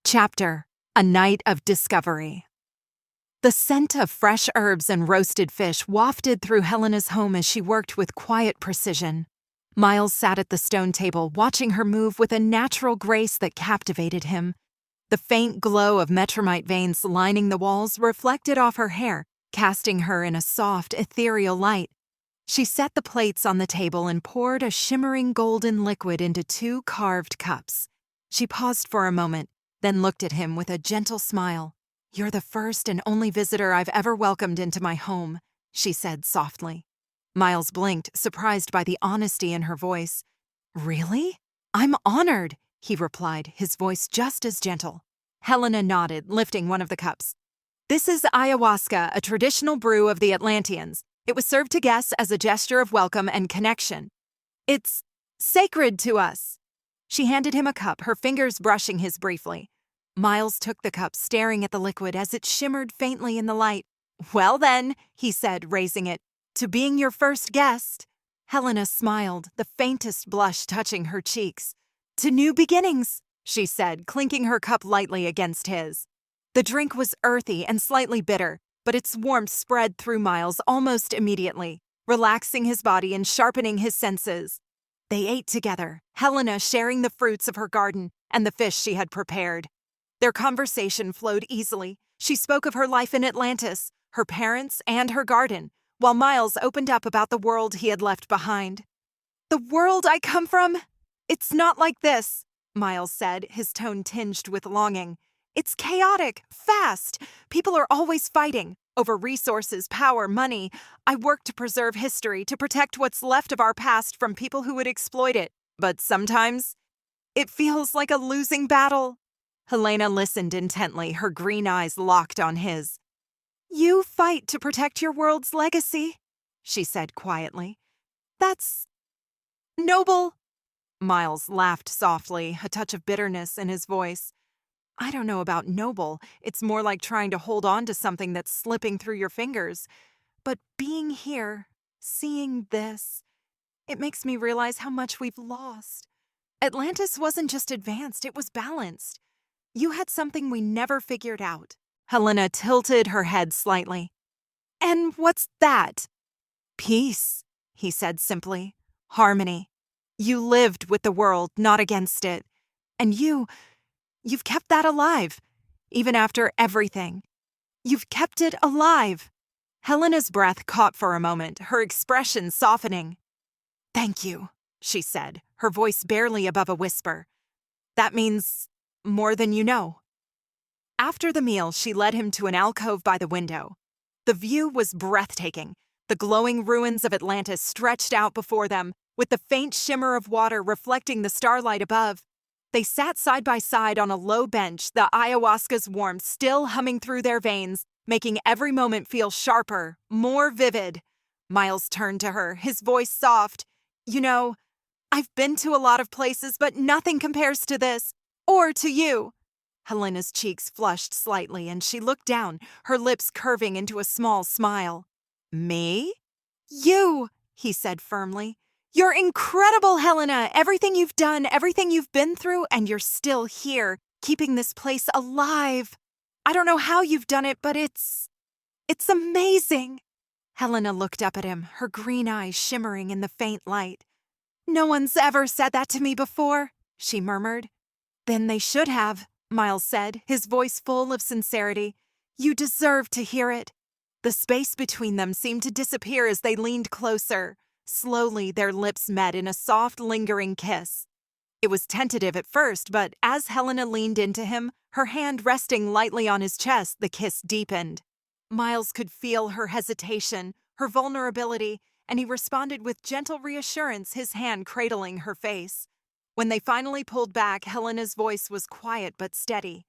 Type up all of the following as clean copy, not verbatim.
Chapter: A Night of Discovery. The scent of fresh herbs and roasted fish wafted through Helena's home as she worked with quiet precision. Miles sat at the stone table, watching her move with a natural grace that captivated him. The faint glow of metromite veins lining the walls reflected off her hair, casting her in a soft, ethereal light. She set the plates on the table and poured a shimmering golden liquid into 2 carved cups. She paused for a moment, then looked at him with a gentle smile. "You're the first and only visitor I've ever welcomed into my home," she said softly. Miles blinked, surprised by the honesty in her voice. "Really? I'm honored," he replied, his voice just as gentle. Helena nodded, lifting one of the cups. "This is ayahuasca, a traditional brew of the Atlanteans. It was served to guests as a gesture of welcome and connection. It's sacred to us." She handed him a cup, her fingers brushing his briefly. Miles took the cup, staring at the liquid as it shimmered faintly in the light. "Well then," he said, raising it, "to being your first guest." Helena smiled, the faintest blush touching her cheeks. "To new beginnings," she said, clinking her cup lightly against his. The drink was earthy and slightly bitter, but its warmth spread through Miles almost immediately, relaxing his body and sharpening his senses. They ate together, Helena sharing the fruits of her garden and the fish she had prepared. Their conversation flowed easily. She spoke of her life in Atlantis, her parents, and her garden, while Miles opened up about the world he had left behind. "The world I come from? It's not like this," Miles said, his tone tinged with longing. "It's chaotic, fast. People are always fighting over resources, power, money. I work to preserve history, to protect what's left of our past from people who would exploit it. But sometimes it feels like a losing battle." Helena listened intently, her green eyes locked on his. "You fight to protect your world's legacy," she said quietly. "That's noble." Miles laughed softly, a touch of bitterness in his voice. "I don't know about noble. It's more like trying to hold on to something that's slipping through your fingers. But being here, seeing this, it makes me realize how much we've lost. Atlantis wasn't just advanced, it was balanced. You had something we never figured out." Helena tilted her head slightly. "And what's that?" "Peace," he said simply. "Harmony. You lived with the world, not against it. And you've kept that alive, even after everything. You've kept it alive." Helena's breath caught for a moment, her expression softening. "Thank you," she said, her voice barely above a whisper. "That means more than you know." After the meal, she led him to an alcove by the window. The view was breathtaking. The glowing ruins of Atlantis stretched out before them, with the faint shimmer of water reflecting the starlight above. They sat side by side on a low bench, the ayahuasca's warmth still humming through their veins, making every moment feel sharper, more vivid. Miles turned to her, his voice soft. "You know, I've been to a lot of places, but nothing compares to this. Or to you." Helena's cheeks flushed slightly, and she looked down, her lips curving into a small smile. "Me?" "You," he said firmly. "You're incredible, Helena. Everything you've done, everything you've been through, and you're still here, keeping this place alive. I don't know how you've done it, but it's amazing." Helena looked up at him, her green eyes shimmering in the faint light. "No one's ever said that to me before," she murmured. "Then they should have," Miles said, his voice full of sincerity. "You deserve to hear it." The space between them seemed to disappear as they leaned closer. Slowly, their lips met in a soft, lingering kiss. It was tentative at first, but as Helena leaned into him, her hand resting lightly on his chest, the kiss deepened. Miles could feel her hesitation, her vulnerability, and he responded with gentle reassurance, his hand cradling her face. When they finally pulled back, Helena's voice was quiet but steady.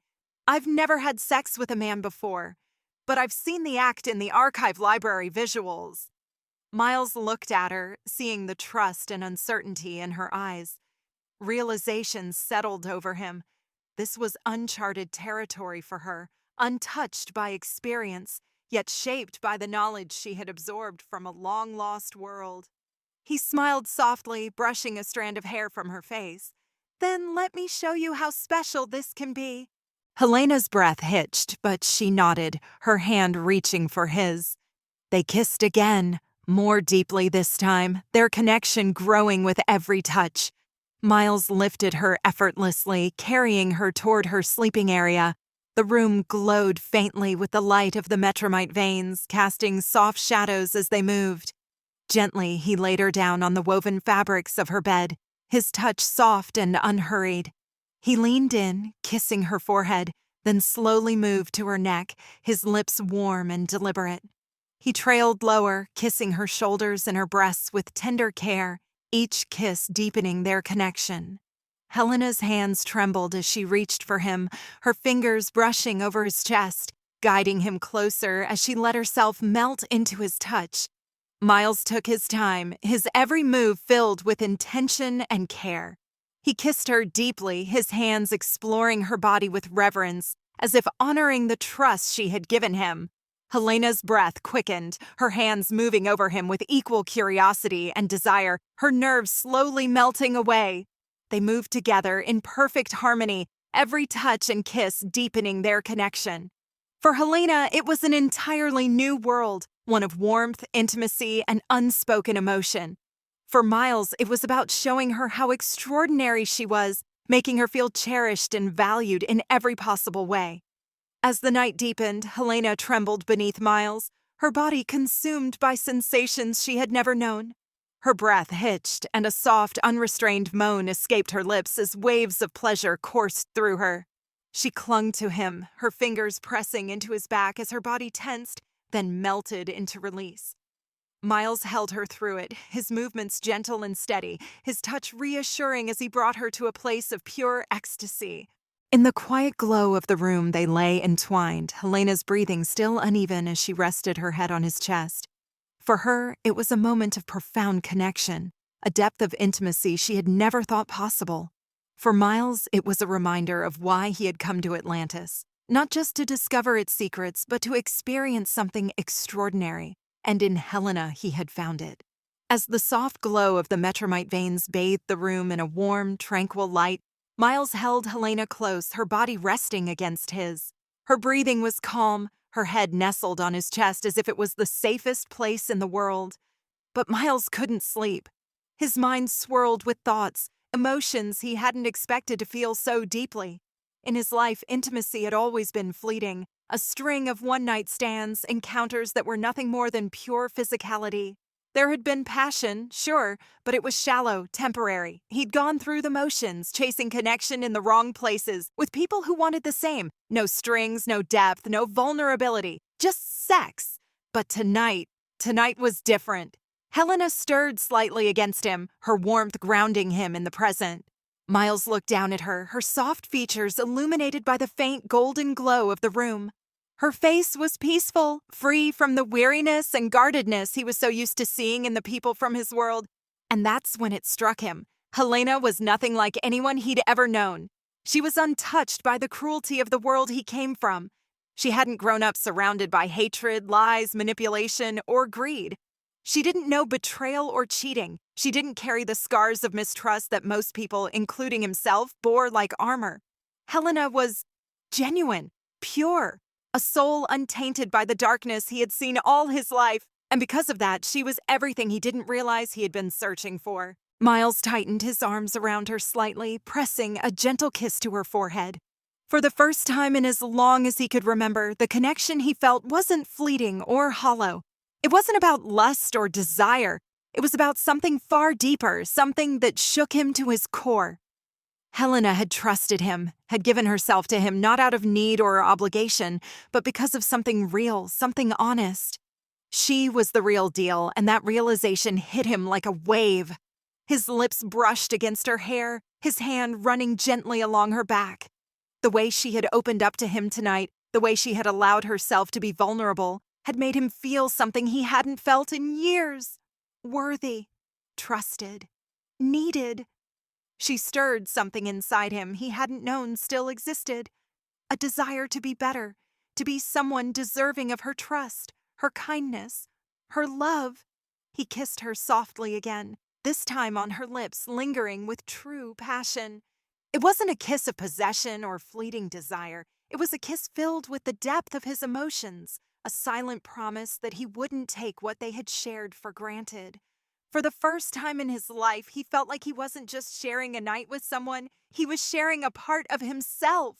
"I've never had sex with a man before, but I've seen the act in the archive library visuals." Miles looked at her, seeing the trust and uncertainty in her eyes. Realization settled over him. This was uncharted territory for her, untouched by experience, yet shaped by the knowledge she had absorbed from a long-lost world. He smiled softly, brushing a strand of hair from her face. "Then let me show you how special this can be." Helena's breath hitched, but she nodded, her hand reaching for his. They kissed again, more deeply this time, their connection growing with every touch. Miles lifted her effortlessly, carrying her toward her sleeping area. The room glowed faintly with the light of the metromite veins, casting soft shadows as they moved. Gently, he laid her down on the woven fabrics of her bed, his touch soft and unhurried. He leaned in, kissing her forehead, then slowly moved to her neck, his lips warm and deliberate. He trailed lower, kissing her shoulders and her breasts with tender care, each kiss deepening their connection. Helena's hands trembled as she reached for him, her fingers brushing over his chest, guiding him closer as she let herself melt into his touch. Miles took his time, his every move filled with intention and care. He kissed her deeply, his hands exploring her body with reverence, as if honoring the trust she had given him. Helena's breath quickened, her hands moving over him with equal curiosity and desire, her nerves slowly melting away. They moved together in perfect harmony, every touch and kiss deepening their connection. For Helena, it was an entirely new world, one of warmth, intimacy, and unspoken emotion. For Miles, it was about showing her how extraordinary she was, making her feel cherished and valued in every possible way. As the night deepened, Helena trembled beneath Miles, her body consumed by sensations she had never known. Her breath hitched, and a soft, unrestrained moan escaped her lips as waves of pleasure coursed through her. She clung to him, her fingers pressing into his back as her body tensed, then melted into release. Miles held her through it, his movements gentle and steady, his touch reassuring as he brought her to a place of pure ecstasy. In the quiet glow of the room they lay entwined, Helena's breathing still uneven as she rested her head on his chest. For her, it was a moment of profound connection, a depth of intimacy she had never thought possible. For Miles, it was a reminder of why he had come to Atlantis, not just to discover its secrets, but to experience something extraordinary, and in Helena he had found it. As the soft glow of the metromite veins bathed the room in a warm, tranquil light, Miles held Helena close, her body resting against his. Her breathing was calm, her head nestled on his chest as if it was the safest place in the world. But Miles couldn't sleep. His mind swirled with thoughts, emotions he hadn't expected to feel so deeply. In his life, intimacy had always been fleeting, a string of one-night stands, encounters that were nothing more than pure physicality. There had been passion, sure, but it was shallow, temporary. He'd gone through the motions, chasing connection in the wrong places, with people who wanted the same. No strings, no depth, no vulnerability, just sex. But tonight was different. Helena stirred slightly against him, her warmth grounding him in the present. Miles looked down at her, her soft features illuminated by the faint golden glow of the room. Her face was peaceful, free from the weariness and guardedness he was so used to seeing in the people from his world. And that's when it struck him. Helena was nothing like anyone he'd ever known. She was untouched by the cruelty of the world he came from. She hadn't grown up surrounded by hatred, lies, manipulation, or greed. She didn't know betrayal or cheating. She didn't carry the scars of mistrust that most people, including himself, bore like armor. Helena was genuine, pure, a soul untainted by the darkness he had seen all his life, and because of that, she was everything he didn't realize he had been searching for. Miles tightened his arms around her slightly, pressing a gentle kiss to her forehead. For the first time in as long as he could remember, the connection he felt wasn't fleeting or hollow. It wasn't about lust or desire. It was about something far deeper, something that shook him to his core. Helena had trusted him, had given herself to him not out of need or obligation, but because of something real, something honest. She was the real deal, and that realization hit him like a wave. His lips brushed against her hair, his hand running gently along her back. The way she had opened up to him tonight, the way she had allowed herself to be vulnerable, had made him feel something he hadn't felt in years. Worthy, trusted, needed. She stirred something inside him he hadn't known still existed. A desire to be better, to be someone deserving of her trust, her kindness, her love. He kissed her softly again, this time on her lips, lingering with true passion. It wasn't a kiss of possession or fleeting desire. It was a kiss filled with the depth of his emotions, a silent promise that he wouldn't take what they had shared for granted. For the first time in his life, he felt like he wasn't just sharing a night with someone, he was sharing a part of himself.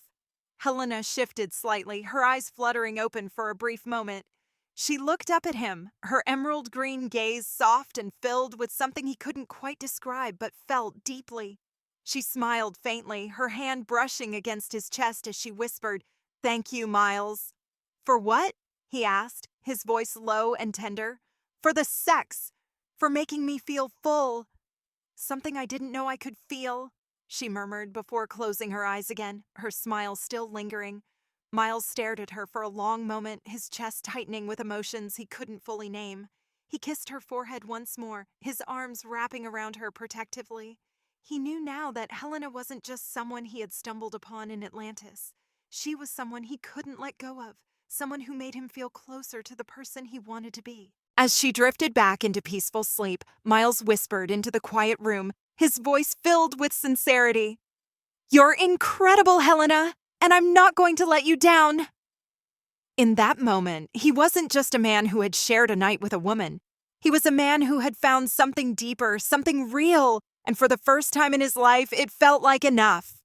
Helena shifted slightly, her eyes fluttering open for a brief moment. She looked up at him, her emerald green gaze soft and filled with something he couldn't quite describe but felt deeply. She smiled faintly, her hand brushing against his chest as she whispered, "Thank you, Miles." "For what?" he asked, his voice low and tender. "For the sex. For making me feel full. Something I didn't know I could feel," she murmured before closing her eyes again, her smile still lingering. Miles stared at her for a long moment, his chest tightening with emotions he couldn't fully name. He kissed her forehead once more, his arms wrapping around her protectively. He knew now that Helena wasn't just someone he had stumbled upon in Atlantis. She was someone he couldn't let go of, someone who made him feel closer to the person he wanted to be. As she drifted back into peaceful sleep, Miles whispered into the quiet room, his voice filled with sincerity. "You're incredible, Helena, and I'm not going to let you down." In that moment, he wasn't just a man who had shared a night with a woman. He was a man who had found something deeper, something real, and for the first time in his life, it felt like enough.